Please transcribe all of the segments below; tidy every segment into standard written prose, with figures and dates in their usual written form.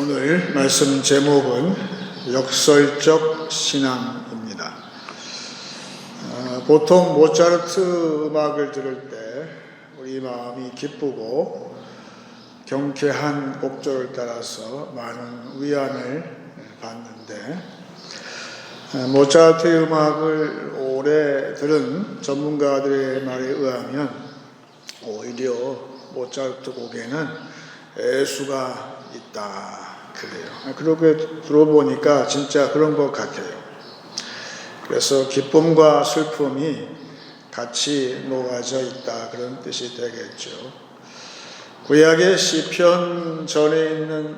오늘 말씀 제목은 역설적 신앙입니다. 보통 모차르트 음악을 들을 때 우리 마음이 기쁘고 경쾌한 곡조를 따라서 많은 위안을 받는데, 모차르트의 음악을 오래 들은 전문가들의 말에 의하면 오히려 모차르트 곡에는 애수가 있다 그래요. 그렇게 들어보니까 진짜 그런 것 같아요. 그래서 기쁨과 슬픔이 같이 녹아져 있다, 그런 뜻이 되겠죠. 구약의 시편 전에 있는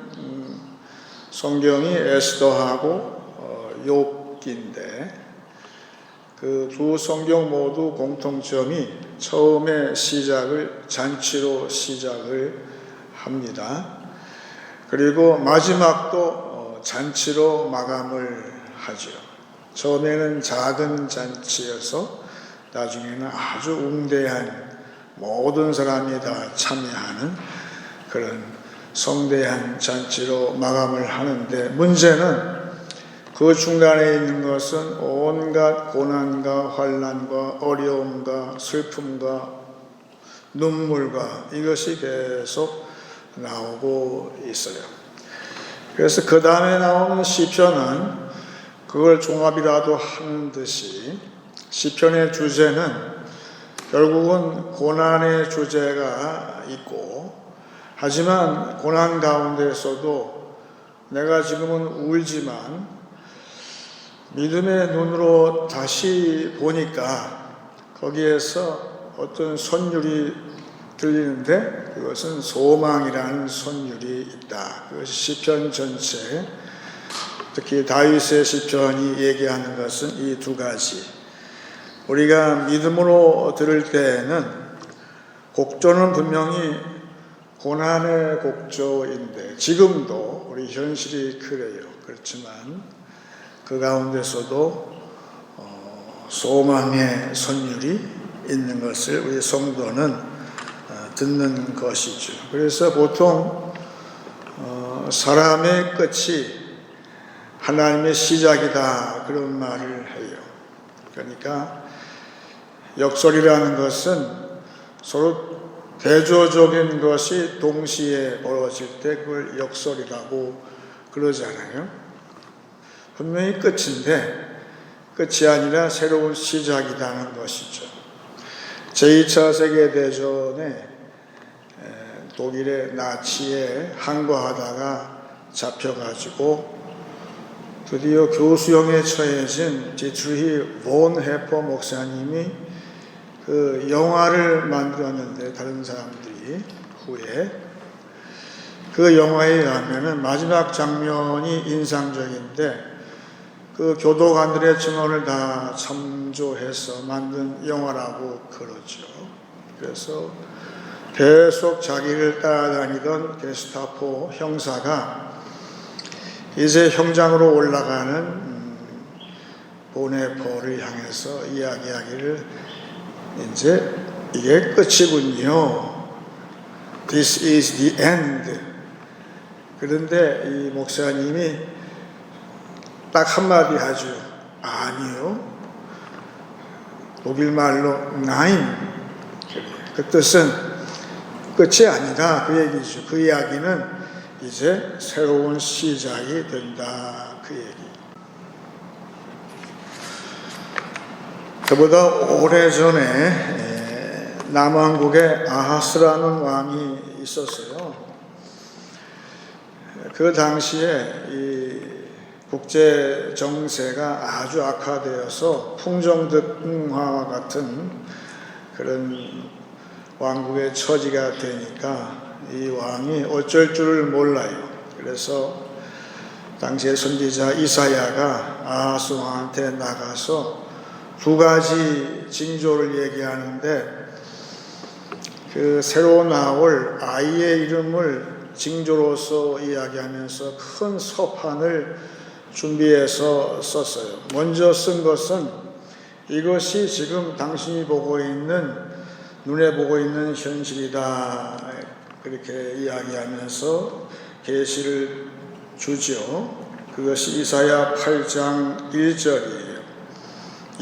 성경이 에스더하고 욥기인데, 그 두 성경 모두 공통점이 처음에 시작을 잔치로 시작을 합니다. 그리고 마지막도 잔치로 마감을 하죠. 처음에는 작은 잔치여서 나중에는 아주 웅대한, 모든 사람이 다 참여하는 그런 성대한 잔치로 마감을 하는데, 문제는 그 중간에 있는 것은 온갖 고난과 환난과 어려움과 슬픔과 눈물과 이것이 계속 나오고 있어요. 그래서 그 다음에 나오는 시편은 그걸 종합이라도 하는 듯이, 시편의 주제는 결국은 고난의 주제가 있고, 하지만 고난 가운데서도 내가 지금은 울지만 믿음의 눈으로 다시 보니까 거기에서 어떤 선율이 들리는데, 그것은 소망이라는 선율이 있다. 그것이 시편 전체, 특히 다윗의 시편이 얘기하는 것은 이 두 가지. 우리가 믿음으로 들을 때에는 곡조는 분명히 고난의 곡조인데, 지금도 우리 현실이 그래요. 그렇지만 그 가운데서도 소망의 선율이 있는 것을 우리 성도는 듣는 것이죠. 그래서 보통 사람의 끝이 하나님의 시작이다, 그런 말을 해요. 그러니까 역설이라는 것은 서로 대조적인 것이 동시에 벌어질 때 그걸 역설이라고 그러잖아요. 분명히 끝인데 끝이 아니라 새로운 시작이라는 것이죠. 제2차 세계대전에 독일의 나치에 항거하다가 잡혀가지고 드디어 교수형에 처해진 디트리히 본 헤퍼 목사님이 그 영화를 만들었는데 다른 사람들이 후에 그 영화에 의하면은 마지막 장면이 인상적인데 그 교도관들의 증언을 다 참조해서 만든 영화라고 그러죠. 그래서 계속 자기를 따라다니던 게스타포 형사가 이제 형장으로 올라가는 보네포를 향해서 이야기하기를 이제 이게 끝이군요. This is the end. 그런데 이 목사님이 딱 한마디 하죠. 아니요. 독일말로 Nein. 그 뜻은 끝이 아니다. 그 얘기죠. 그 이야기는 이제 새로운 시작이 된다. 그 얘기. 그보다 오래전에 남왕국에 아하스라는 왕이 있었어요. 그 당시에 이 국제 정세가 아주 악화되어서 풍정득궁화와 같은 그런 왕국의 처지가 되니까 이 왕이 어쩔 줄을 몰라요. 그래서 당시의 선지자 이사야가 아하스 왕한테 나가서 두 가지 징조를 얘기하는데 그 새로 나올 아이의 이름을 징조로서 이야기하면서 큰 서판을 준비해서 썼어요. 먼저 쓴 것은 이것이 지금 당신이 보고 있는 눈에 보고 있는 현실이다. 그렇게 이야기하면서 계시를 주죠. 그것이 이사야 8장 1절이에요.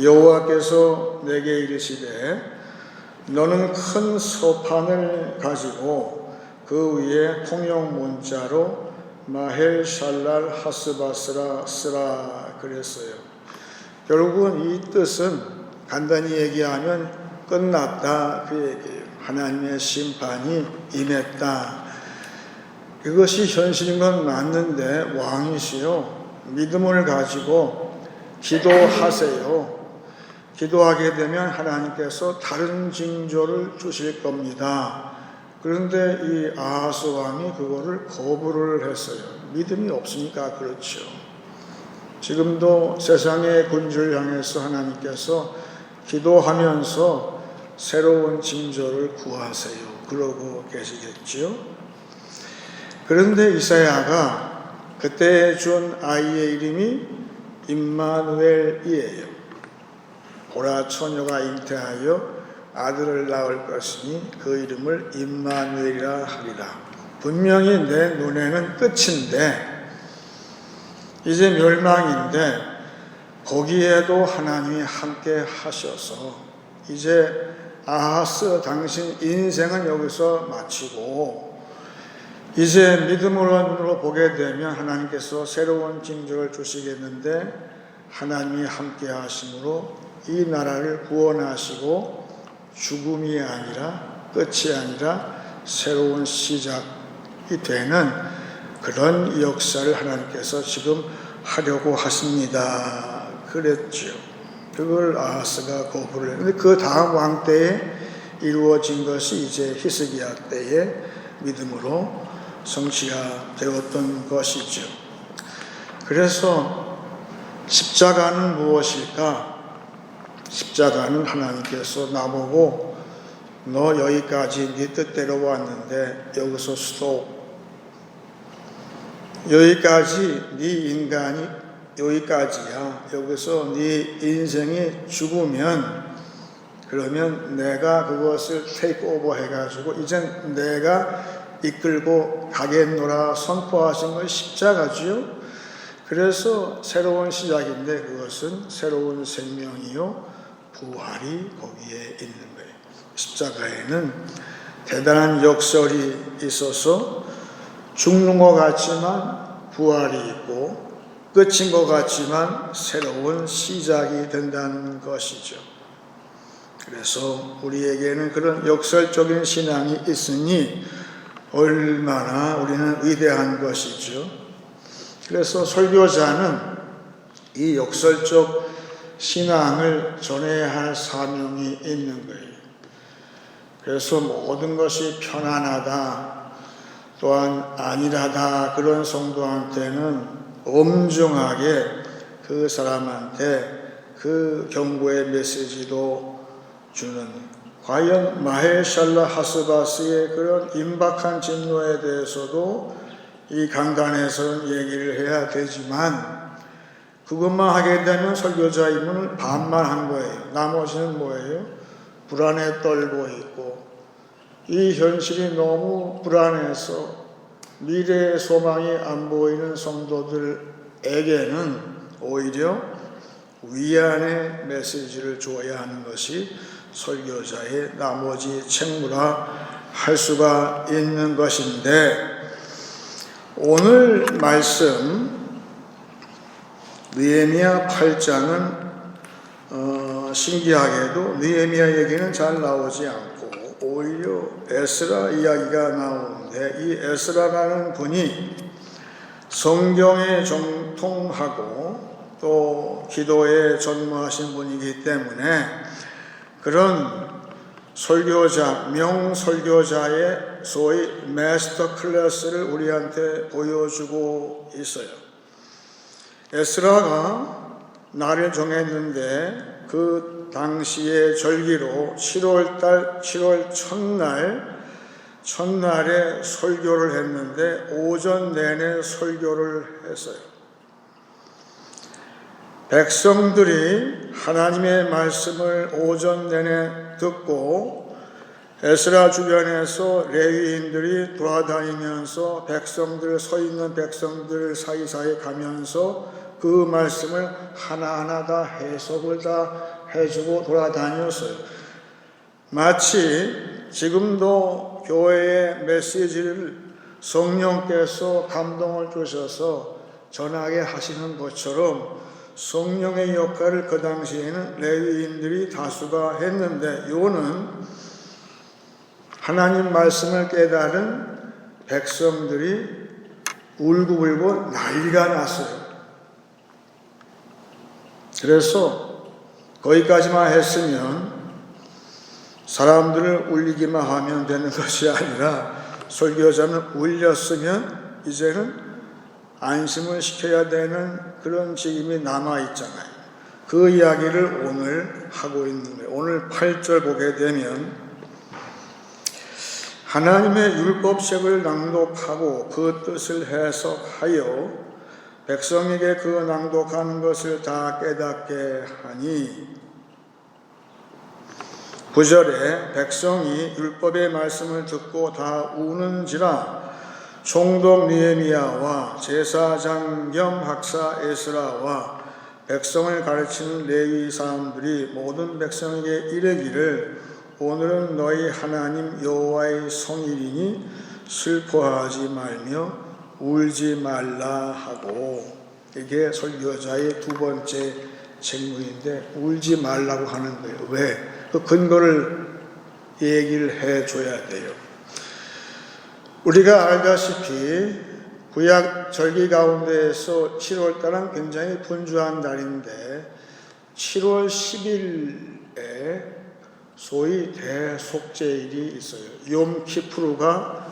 여호와께서 내게 이르시되 너는 큰 서판을 가지고 그 위에 통용 문자로 마헬 샬랄 하스바스라 쓰라 그랬어요. 결국은 이 뜻은 간단히 얘기하면 끝났다 그 얘기예요. 하나님의 심판이 임했다. 이것이 현실인 건 맞는데 왕이시요 믿음을 가지고 기도하세요. 기도하게 되면 하나님께서 다른 징조를 주실 겁니다. 그런데 이 아하스 왕이 그거를 거부를 했어요. 믿음이 없으니까 그렇죠. 지금도 세상의 군주를 향해서 하나님께서 기도하면서 새로운 징조를 구하세요. 그러고 계시겠죠. 그런데 이사야가 그때 준 아이의 이름이 임마누엘이에요. 보라 처녀가 잉태하여 아들을 낳을 것이니 그 이름을 임마누엘이라 하리라. 분명히 내 눈에는 끝인데 이제 멸망인데 거기에도 하나님이 함께 하셔서 이제 아하스 당신 인생은 여기서 마치고 이제 믿음으로 보게 되면 하나님께서 새로운 징조를 주시겠는데 하나님이 함께 하심으로 이 나라를 구원하시고 죽음이 아니라 끝이 아니라 새로운 시작이 되는 그런 역사를 하나님께서 지금 하려고 하십니다. 그랬죠. 그걸 아하스가 거부를 했는데 그 다음 왕 때에 이루어진 것이 이제 히스기야 때의 믿음으로 성취가 되었던 것이죠. 그래서 십자가는 무엇일까? 십자가는 하나님께서 나보고 너 여기까지 네 뜻대로 왔는데 여기서 스톱. 여기까지 네 인간이 여기까지야. 여기서 네 인생이 죽으면 그러면 내가 그것을 테이크 오버 해가지고 이젠 내가 이끌고 가겠노라 선포하신 것이 십자가지요. 그래서 새로운 시작인데 그것은 새로운 생명이요 부활이 거기에 있는 거예요. 십자가에는 대단한 역설이 있어서 죽는 것 같지만 부활이 있고 끝인 것 같지만 새로운 시작이 된다는 것이죠. 그래서 우리에게는 그런 역설적인 신앙이 있으니 얼마나 우리는 위대한 것이죠. 그래서 설교자는 이 역설적 신앙을 전해야 할 사명이 있는 거예요. 그래서 모든 것이 편안하다, 또한 안일하다 그런 성도한테는 엄중하게 그 사람한테 그 경고의 메시지도 주는, 과연 마헬샬라 하스바스의 그런 임박한 진노에 대해서도 이 강단에서는 얘기를 해야 되지만 그것만 하게 되면 설교자 임무는 반만 한 거예요. 나머지는 뭐예요? 불안에 떨고 있고 이 현실이 너무 불안해서 미래의 소망이 안 보이는 성도들에게는 오히려 위안의 메시지를 줘야 하는 것이 설교자의 나머지 책무라 할 수가 있는 것인데, 오늘 말씀 느헤미야 8장은 신기하게도 느헤미야 얘기는 잘 나오지 않고 오히려 에스라 이야기가 나오는데, 이 에스라라는 분이 성경에 정통하고 또 기도에 전무하신 분이기 때문에 그런 설교자, 명설교자의 소위 마스터 클래스를 우리한테 보여주고 있어요. 에스라가 날을 정했는데 그 당시의 절기로 7월 첫날에 설교를 했는데 오전 내내 설교를 했어요. 백성들이 하나님의 말씀을 오전 내내 듣고 에스라 주변에서 레위인들이 돌아다니면서 서 있는 백성들 사이사이 가면서 그 말씀을 하나하나 다 해석을 다 해주고 돌아다녔어요. 마치 지금도 교회의 메시지를 성령께서 감동을 주셔서 전하게 하시는 것처럼 성령의 역할을 그 당시에는 레위인들이 다수가 했는데, 이거는 하나님 말씀을 깨달은 백성들이 울고불고 난리가 났어요. 그래서 거기까지만 했으면 사람들을 울리기만 하면 되는 것이 아니라 설교자는 울렸으면 이제는 안심을 시켜야 되는 그런 책임이 남아있잖아요. 그 이야기를 오늘 하고 있는 거예요. 오늘 8절 보게 되면 하나님의 율법책을 낭독하고 그 뜻을 해석하여 백성에게 그 낭독하는 것을 다 깨닫게 하니, 9절에 백성이 율법의 말씀을 듣고 다 우는지라 총독 느헤미야와 제사장 겸 학사 에스라와 백성을 가르치는 레위 사람들이 모든 백성에게 이르기를 오늘은 너희 하나님 여호와의 성일이니 슬퍼하지 말며 울지 말라 하고, 이게 설교자의 두 번째 책무인데 울지 말라고 하는 거예요. 왜? 그 근거를 얘기를 해줘야 돼요. 우리가 알다시피 구약 절기 가운데에서 7월달은 굉장히 분주한 날인데 7월 10일에 소위 대속죄일이 있어요. 욤키푸르가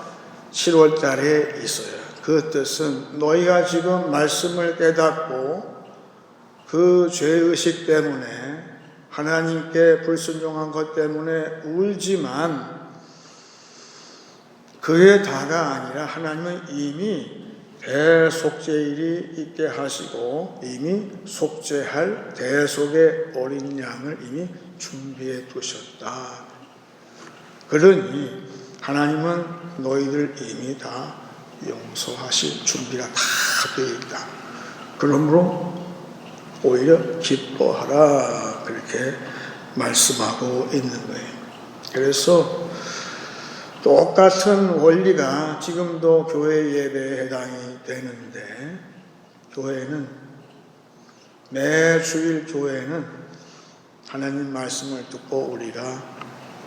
7월달에 있어요. 그 뜻은 너희가 지금 말씀을 깨닫고 그 죄의식 때문에 하나님께 불순종한 것 때문에 울지만 그게 다가 아니라 하나님은 이미 대속죄일이 있게 하시고 이미 속죄할 대속의 어린 양을 이미 준비해 두셨다. 그러니 하나님은 너희들 이미 다 용서하실 준비가 다 되어 있다. 그러므로 오히려 기뻐하라, 그렇게 말씀하고 있는 거예요. 그래서 똑같은 원리가 지금도 교회 예배에 해당이 되는데, 교회는 매 주일 교회는 하나님 말씀을 듣고 우리가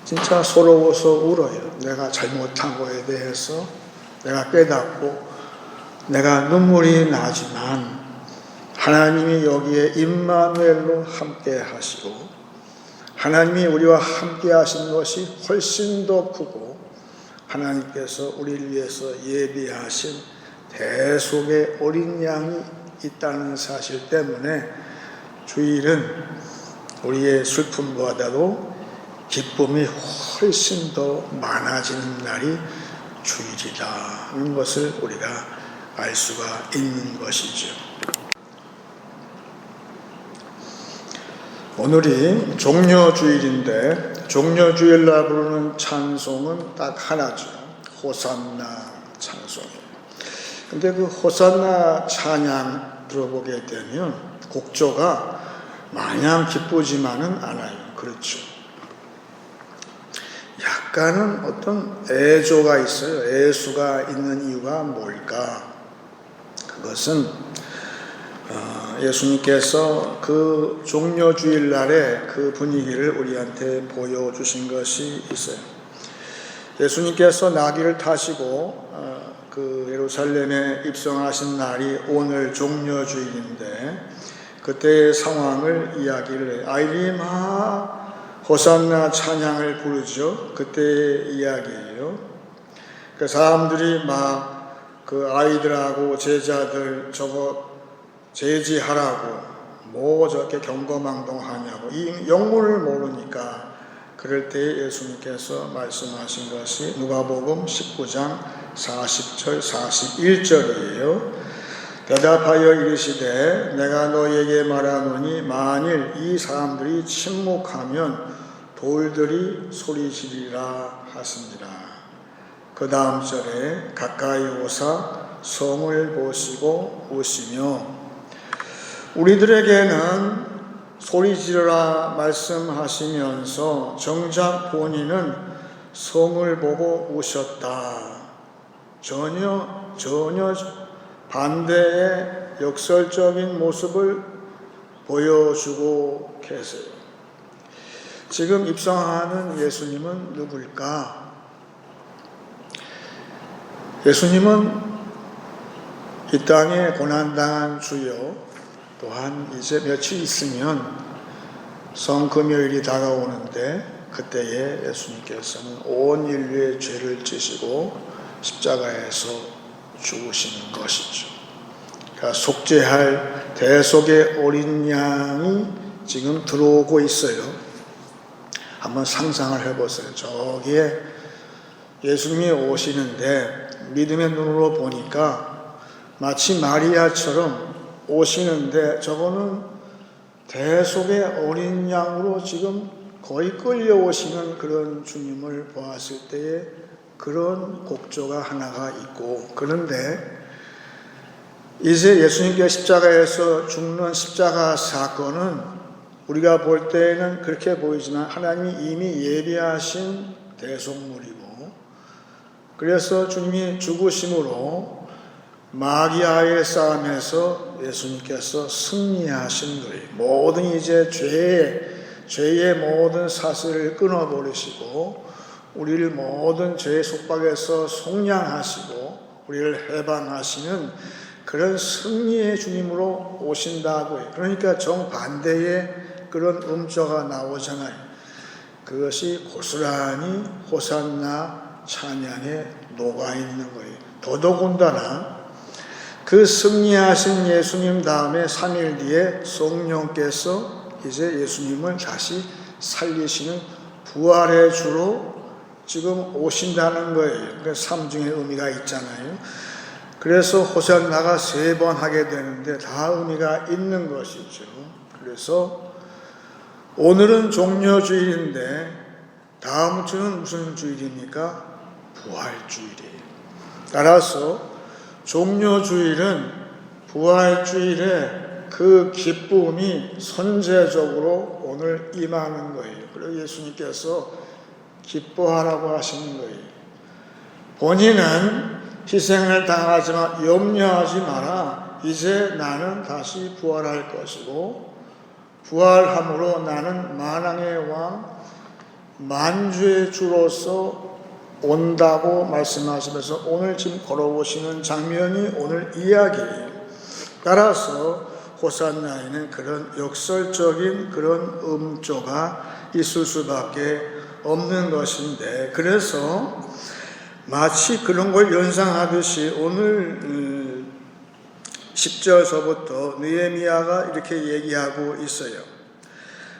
진짜 서러워서 울어요. 내가 잘못한 거에 대해서 내가 깨닫고 내가 눈물이 나지만 하나님이 여기에 임마누엘로 함께 하시고 하나님이 우리와 함께 하신 것이 훨씬 더 크고 하나님께서 우리를 위해서 예비하신 대속의 어린 양이 있다는 사실 때문에 주일은 우리의 슬픔보다도 기쁨이 훨씬 더 많아지는 날이 주일이라는 것을 우리가 알 수가 있는 것이죠. 오늘이 종려주일인데 종려주일날 부르는 찬송은 딱 하나죠. 호산나 찬송이에요. 근데 그 호산나 찬양 들어보게 되면 곡조가 마냥 기쁘지만은 않아요. 그렇죠. 약간은 어떤 애조가 있어요. 애수가 있는 이유가 뭘까? 그것은 예수님께서 그 종려주일날의 그 분위기를 우리한테 보여주신 것이 있어요. 예수님께서 나귀를 타시고 그 예루살렘에 입성하신 날이 오늘 종려주일인데 그때의 상황을 이야기를 해요. 아이들이 막 호산나 찬양을 부르죠. 그때의 이야기예요. 그 사람들이 막 그 아이들하고 제자들 저거 제지하라고 뭐 저렇게 경거망동하냐고 이 영문을 모르니까 그럴 때 예수님께서 말씀하신 것이 누가복음 19장 40절 41절이에요. 대답하여 이르시되 내가 너희에게 말하노니 만일 이 사람들이 침묵하면 돌들이 소리지리라 하시니라. 그 다음 절에 가까이 오사 성을 보시고 오시며 우리들에게는 소리 지르라 말씀하시면서 정작 본인은 성을 보고 오셨다. 전혀 반대의 역설적인 모습을 보여주고 계세요. 지금 입성하는 예수님은 누굴까? 예수님은 이 땅에 고난당한 주요 또한 이제 며칠 있으면 성금요일이 다가오는데 그때에 예수님께서는 온 인류의 죄를 지시고 십자가에서 죽으시는 것이죠. 그러니까 속죄할 대속의 어린 양이 지금 들어오고 있어요. 한번 상상을 해보세요. 저기에 예수님이 오시는데 믿음의 눈으로 보니까 마치 마리아처럼 오시는데 저거는 대속의 어린 양으로 지금 거의 끌려오시는 그런 주님을 보았을 때에 그런 곡조가 하나가 있고 그런데 이제 예수님께 십자가에서 죽는 십자가 사건은 우리가 볼 때에는 그렇게 보이지만 하나님이 이미 예비하신 대속물이고 그래서 주님이 죽으심으로 마귀와의 싸움에서 예수님께서 승리하신 거예요. 모든 이제 죄의 모든 사슬을 끊어버리시고 우리를 모든 죄의 속박에서 속량하시고 우리를 해방하시는 그런 승리의 주님으로 오신다고 해요. 그러니까 정반대의 그런 음조가 나오잖아요. 그것이 고스란히 호산나 찬양에 녹아있는 거예요. 더더군다나 그 승리하신 예수님 다음에 3일 뒤에 성령께서 이제 예수님을 다시 살리시는 부활의 주로 지금 오신다는 거예요. 그러니까 삼중의 의미가 있잖아요. 그래서 호산나가 3번 하게 되는데 다 의미가 있는 것이죠. 그래서 오늘은 종려주일인데 다음 주는 무슨 주일입니까? 부활주일이에요. 따라서 종려주일은 부활주일에 그 기쁨이 선제적으로 오늘 임하는 거예요. 그리고 예수님께서 기뻐하라고 하시는 거예요. 본인은 희생을 당하지만 염려하지 마라. 이제 나는 다시 부활할 것이고 부활함으로 나는 만왕의 왕 만주의 주로서 온다고 말씀하시면서 오늘 지금 걸어오시는 장면이 오늘 이야기예요. 따라서 호산나에는 그런 역설적인 그런 음조가 있을 수밖에 없는 것인데, 그래서 마치 그런 걸 연상하듯이 오늘 10절서부터 느헤미야가 이렇게 얘기하고 있어요.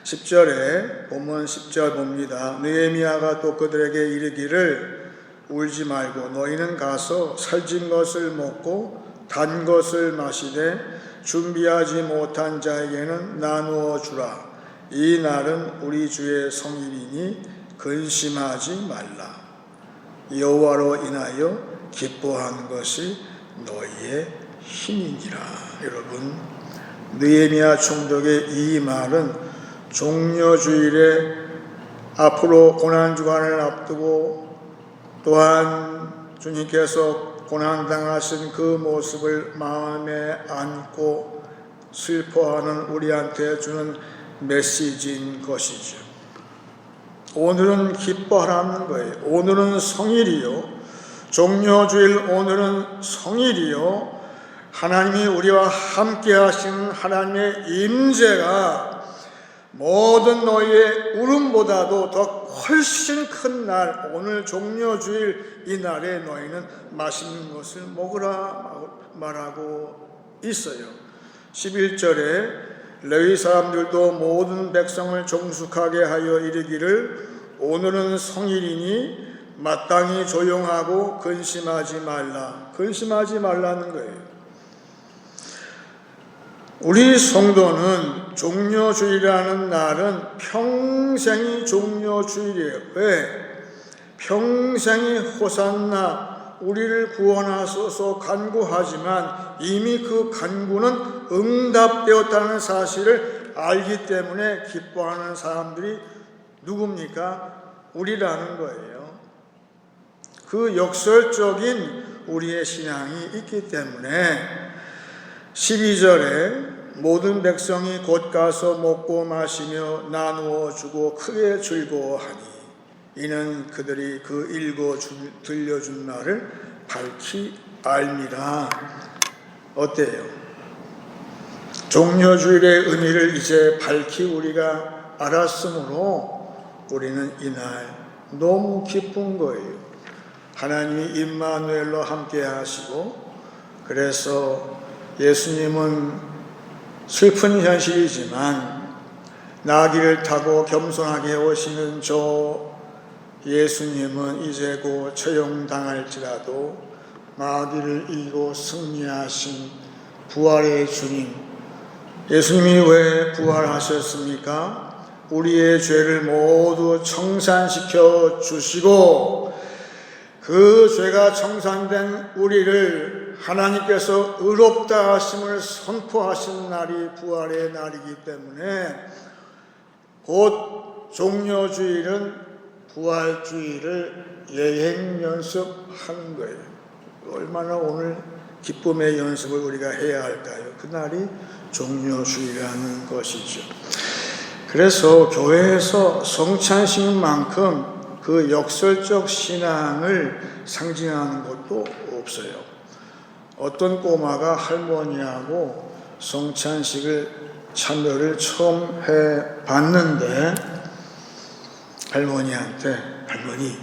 10절에 본문 10절 봅니다. 느헤미야가 또 그들에게 이르기를 울지 말고 너희는 가서 살진 것을 먹고 단 것을 마시되 준비하지 못한 자에게는 나누어 주라. 이 날은 우리 주의 성일이니 근심하지 말라. 여호와로 인하여 기뻐하는 것이 너희의 힘이니라. 여러분, 느헤미야 총독의 이 말은 종려주일에 앞으로 고난주간을 앞두고 또한 주님께서 고난당하신 그 모습을 마음에 안고 슬퍼하는 우리한테 주는 메시지인 것이죠. 오늘은 기뻐하라는 거예요. 오늘은 성일이요. 종려주일 오늘은 성일이요. 하나님이 우리와 함께 하시는 하나님의 임재가 모든 너희의 울음보다도 더 훨씬 큰 날, 오늘 종려주일 이 날에 너희는 맛있는 것을 먹으라 말하고 있어요. 11절에 레위 사람들도 모든 백성을 정숙하게 하여 이르기를 오늘은 성일이니 마땅히 조용하고 근심하지 말라. 근심하지 말라는 거예요. 우리 성도는 종려주일이라는 날은 평생이 종려주일이에요. 왜? 평생이 호산나 우리를 구원하소서 간구하지만 이미 그 간구는 응답되었다는 사실을 알기 때문에 기뻐하는 사람들이 누굽니까? 우리라는 거예요. 그 역설적인 우리의 신앙이 있기 때문에 12절에 모든 백성이 곧 가서 먹고 마시며 나누어 주고 크게 즐거워하니 이는 그들이 그 읽어 들려준 말을 밝히 알미라. 어때요? 종려주일의 의미를 이제 밝히 우리가 알았으므로 우리는 이날 너무 기쁜 거예요. 하나님이 임마누엘로 함께 하시고, 그래서 예수님은 슬픈 현실이지만 나귀를 타고 겸손하게 오시는 저 예수님은 이제 곧 처형당할지라도 마귀를 이기고 승리하신 부활의 주님, 예수님이 왜 부활하셨습니까? 우리의 죄를 모두 청산시켜 주시고 그 죄가 청산된 우리를 하나님께서 의롭다 하심을 선포하신 날이 부활의 날이기 때문에 곧 종려주일은 부활주일을 예행 연습하는 거예요. 얼마나 오늘 기쁨의 연습을 우리가 해야 할까요? 그날이 종려주일이라는 것이죠. 그래서 교회에서 성찬식인 만큼 그 역설적 신앙을 상징하는 것도 없어요. 어떤 꼬마가 할머니하고 성찬식을 참여를 처음 해봤는데 할머니한테 할머니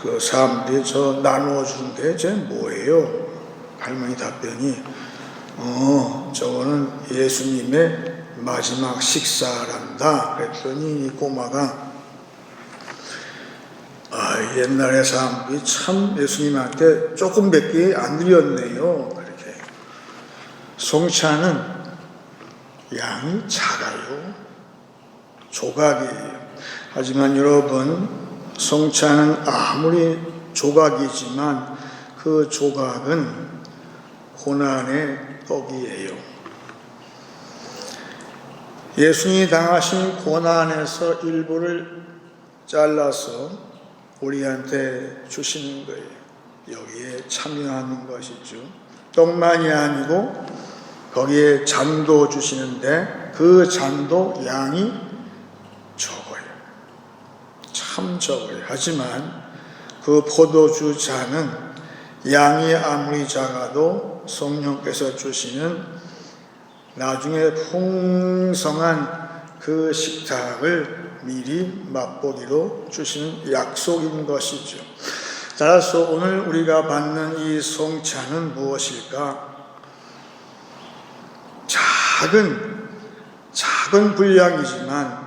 그 사람들이 저 나누어 준 게 쟤 뭐예요? 할머니 답변이 저거는 예수님의 마지막 식사란다. 그랬더니 이 꼬마가 옛날에 사람들이 참 예수님한테 조금밖에 안 드렸네요. 그렇게 성찬은 양이 작아요. 조각이에요. 하지만 여러분, 성찬은 아무리 조각이지만 그 조각은 고난의 떡이에요. 예수님이 당하신 고난에서 일부를 잘라서 우리한테 주시는 거예요. 여기에 참여하는 것이죠. 떡만이 아니고 거기에 잔도 주시는데 그 잔도 양이 적어요. 참 적어요. 하지만 그 포도주 잔은 양이 아무리 작아도 성령께서 주시는 나중에 풍성한 그 식탁을 미리 맛보기로 주시는 약속인 것이죠. 따라서 오늘 우리가 받는 이 성찬은 무엇일까? 작은 분량이지만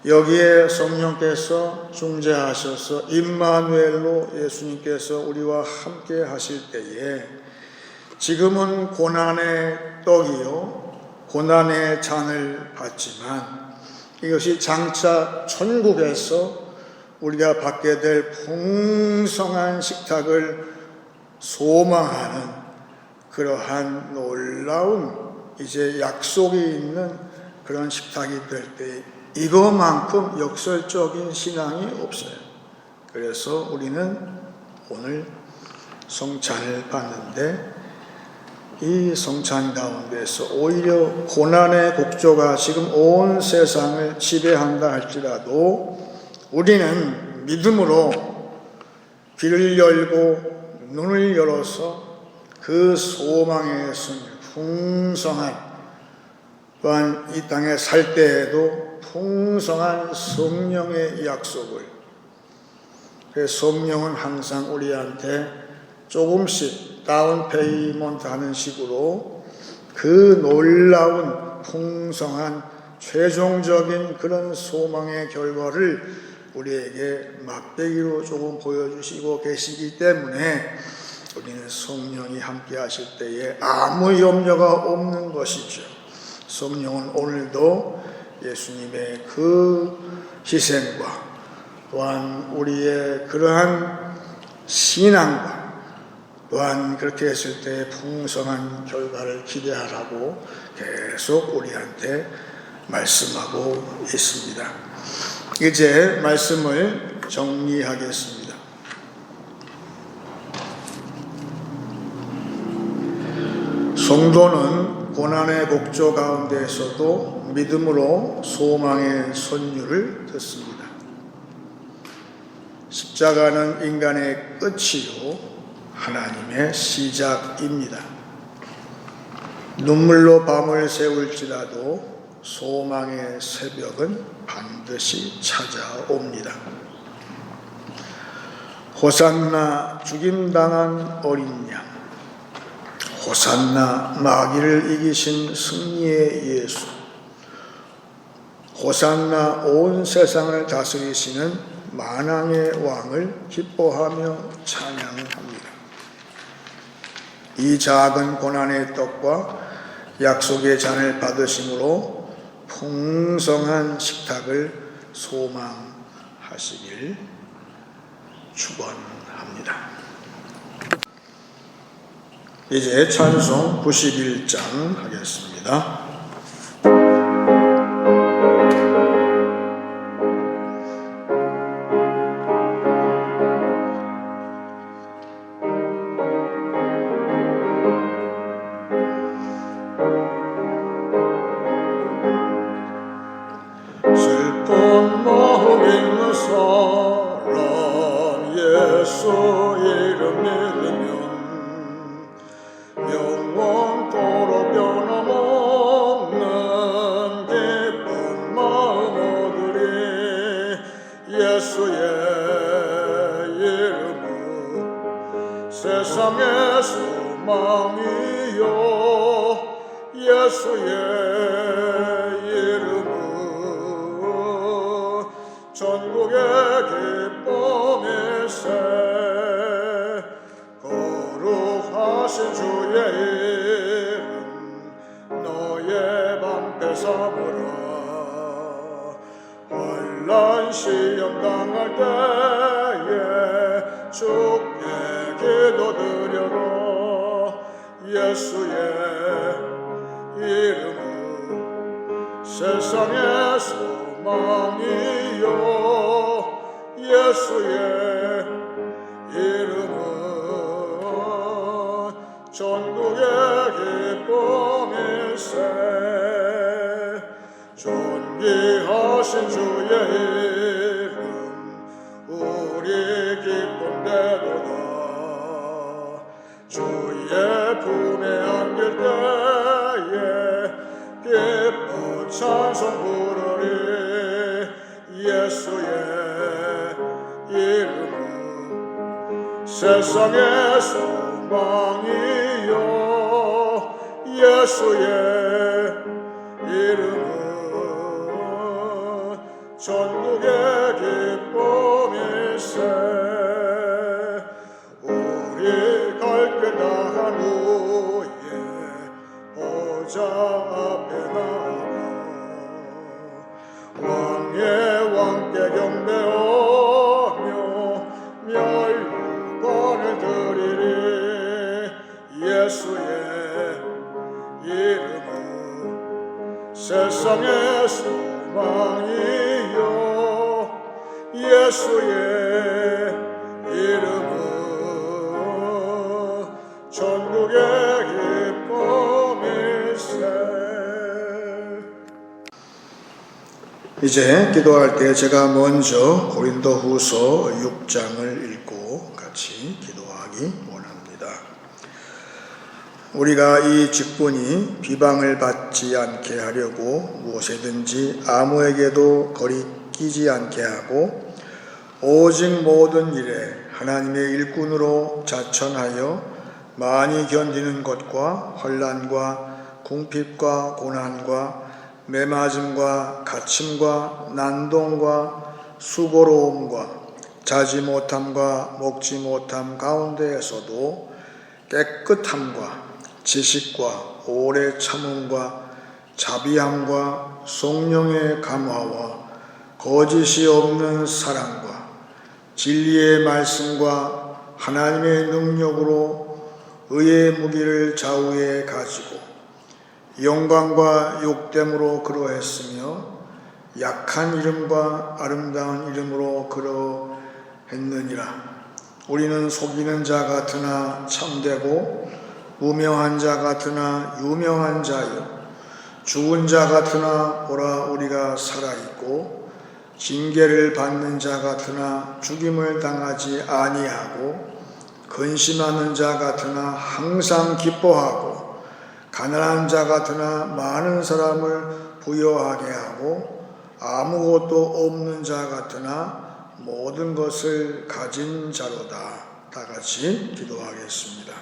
여기에 성령께서 중재하셔서 임마누엘로 예수님께서 우리와 함께 하실 때에 지금은 고난의 떡이요 고난의 잔을 받지만 이것이 장차 천국에서 우리가 받게 될 풍성한 식탁을 소망하는 그러한 놀라운 이제 약속이 있는 그런 식탁이 될 때 이거만큼 역설적인 신앙이 없어요. 그래서 우리는 오늘 성찬을 받는데 이 성찬 가운데서 오히려 고난의 곡조가 지금 온 세상을 지배한다 할지라도 우리는 믿음으로 귀를 열고 눈을 열어서 그 소망의 승리 풍성한 또한 이 땅에 살 때에도 풍성한 성령의 약속을 성령은 항상 우리한테 조금씩 다운 페이먼트 하는 식으로 그 놀라운 풍성한 최종적인 그런 소망의 결과를 우리에게 맛배기로 조금 보여주시고 계시기 때문에 우리는 성령이 함께 하실 때에 아무 염려가 없는 것이죠. 성령은 오늘도 예수님의 그 희생과 또한 우리의 그러한 신앙과 또한 그렇게 했을 때 풍성한 결과를 기대하라고 계속 우리한테 말씀하고 있습니다. 이제 말씀을 정리하겠습니다. 성도는 고난의 곡조 가운데에서도 믿음으로 소망의 선율을 듣습니다. 십자가는 인간의 끝이요 하나님의 시작입니다. 눈물로 밤을 새울지라도 소망의 새벽은 반드시 찾아옵니다. 호산나 죽임당한 어린 양, 호산나 마귀를 이기신 승리의 예수, 호산나 온 세상을 다스리시는 만왕의 왕을 기뻐하며 찬양합니다. 이 작은 고난의 떡과 약속의 잔을 받으심으로 풍성한 식탁을 소망하시길 축원합니다. 이제 찬송 91장 하겠습니다. 슬픈 마음 있는 사람 예수 이름 믿으면 영원토록 변함없는 기쁜 마음 얻으리. 예수의 이름은 세상의 소망이요 예수의 이름은 전국의 기쁨일세. 거룩하신 주의 이름 너의 방패 삼으라. 환난 시험 당할 때에 주께 기도드려라. 예수의 이름은 세상의 소망이요 예수의 이름은 전국의 기쁨일세 존귀하신 주의 이름 우리 기쁨 되도다 주의 품에 안길 때에 기뻐 찬송 부르리 예수의 이름은 세상의 소망이요 예수의 이름은 전국의 기쁨일세 우리 갈 길 다한 후에 보좌 앞에 나가 왕의 왕께 경배하며 멸류관을 드리리 예수의 이름은 세상의 소망이요 예수의 이름은 전국의 기쁨일세. 이제 기도할 때 제가 먼저 고린도후서 6장을 읽고 같이 기도하기 원합니다. 우리가 이 직분이 비방을 받지 않게 하려고 무엇이든지 아무에게도 거리끼지 않게 하고 오직 모든 일에 하나님의 일꾼으로 자천하여 많이 견디는 것과 환난과 궁핍과 고난과 매맞음과 갇힘과 난동과 수고로움과 자지 못함과 먹지 못함 가운데에서도 깨끗함과 지식과 오래 참음과 자비함과 성령의 감화와 거짓이 없는 사랑과 진리의 말씀과 하나님의 능력으로 의의 무기를 좌우에 가지고 영광과 욕됨으로 그러했으며 약한 이름과 아름다운 이름으로 그러했느니라. 우리는 속이는 자 같으나 참되고 무명한 자 같으나 유명한 자요 죽은 자 같으나 보라 우리가 살아있고 징계를 받는 자 같으나 죽임을 당하지 아니하고 근심하는 자 같으나 항상 기뻐하고 가난한 자 같으나 많은 사람을 부여하게 하고 아무것도 없는 자 같으나 모든 것을 가진 자로다. 다 같이 기도하겠습니다.